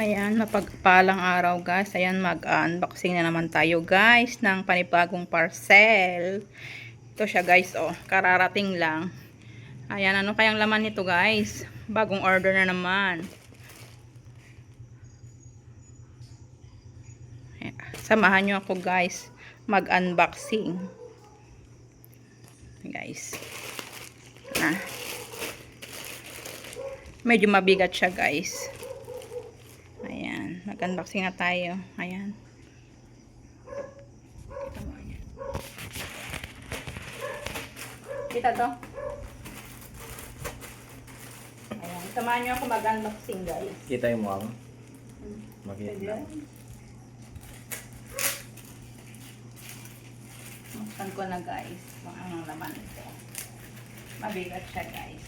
Ayan, mapagpalang araw guys. Ayan, mag-unboxing na naman tayo guys ng panibagong parcel. Ito siya guys, oh. Kararating lang. Ayan, ano kayang laman nito guys? Bagong order na naman. Ayan, samahan nyo ako guys mag-unboxing. Guys. Medyo mabigat siya guys. Ayan, mag-unboxing na tayo. Ayan. Kita to. Ayan, samahan nyo ako mag-unboxing guys. Kita yung mukha mo? Makita. Buksan ko na guys kung anong laman ito. Mabigat siya guys.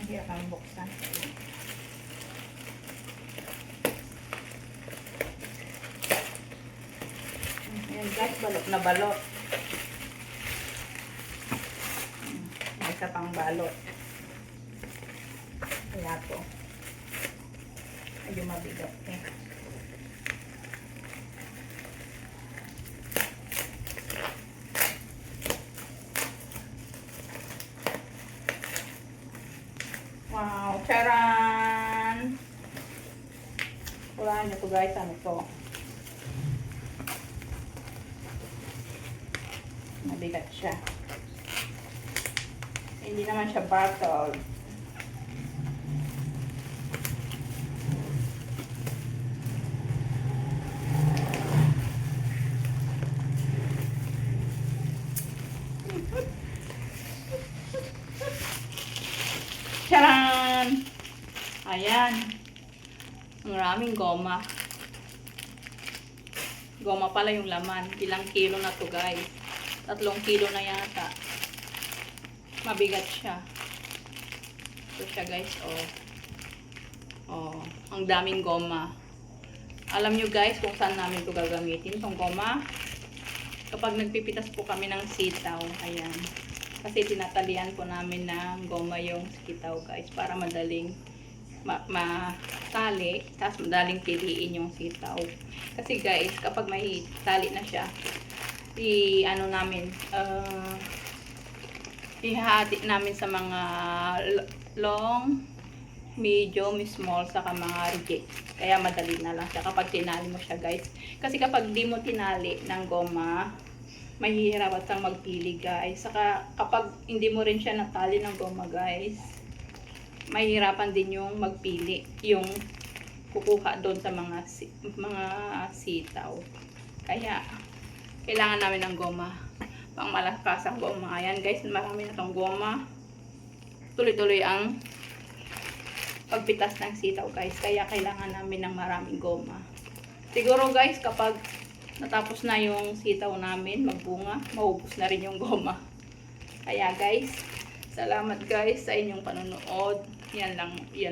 Hindi akong buksan. Ayan guys, balot na balot. May isa pang balot. Kaya po. Medyo mabigat eh. Wow, charan! Wala nyo to guys, ano to? Mabigat siya. Hindi naman siya bottled. Charan! Ayan. Maraming goma. Goma pala yung laman. Ilang kilo na to guys. 3 kilo na yata. Mabigat siya. Ito siya guys. Oh. Oh. Ang daming goma. Alam nyo guys kung saan namin ito gagamitin. Itong goma. Kapag nagpipitas po kami ng sitaw. Ayan. Kasi tinatalian po namin ng goma yung sitaw guys. Para madaling matali. Tapos madaling piliin yung sitaw. Kasi guys kapag may tali na siya. Ano namin. Ihahati namin sa mga long, medium, small, saka mga reject. Kaya madali na lang siya kapag tinali mo siya guys. Kasi kapag di mo tinali ng goma, mahihirapan kang magpili guys. Saka kapag hindi mo rin siya natali ng goma guys, mahihirapan din yung magpili. Yung kukuha doon sa mga sitaw. Kaya kailangan namin ng goma. Pang malakas ang goma. Ayan guys, marami na tong goma. Tuloy-tuloy ang pagpitas ng sitaw guys. Kaya kailangan namin ng maraming goma. Siguro guys, kapag natapos na yung sitaw namin, magbunga, maubos na rin yung goma. Kaya guys, salamat guys sa inyong panonood. Yan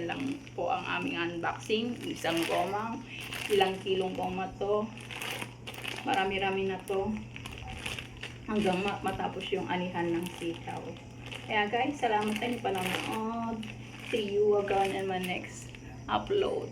lang po ang aming unboxing. Isang goma. Ilang kilong goma to. Marami-rami na to. Hanggang matapos yung anihan ng sitaw. Kaya guys, salamat sa inyong panonood. See you again in my next upload.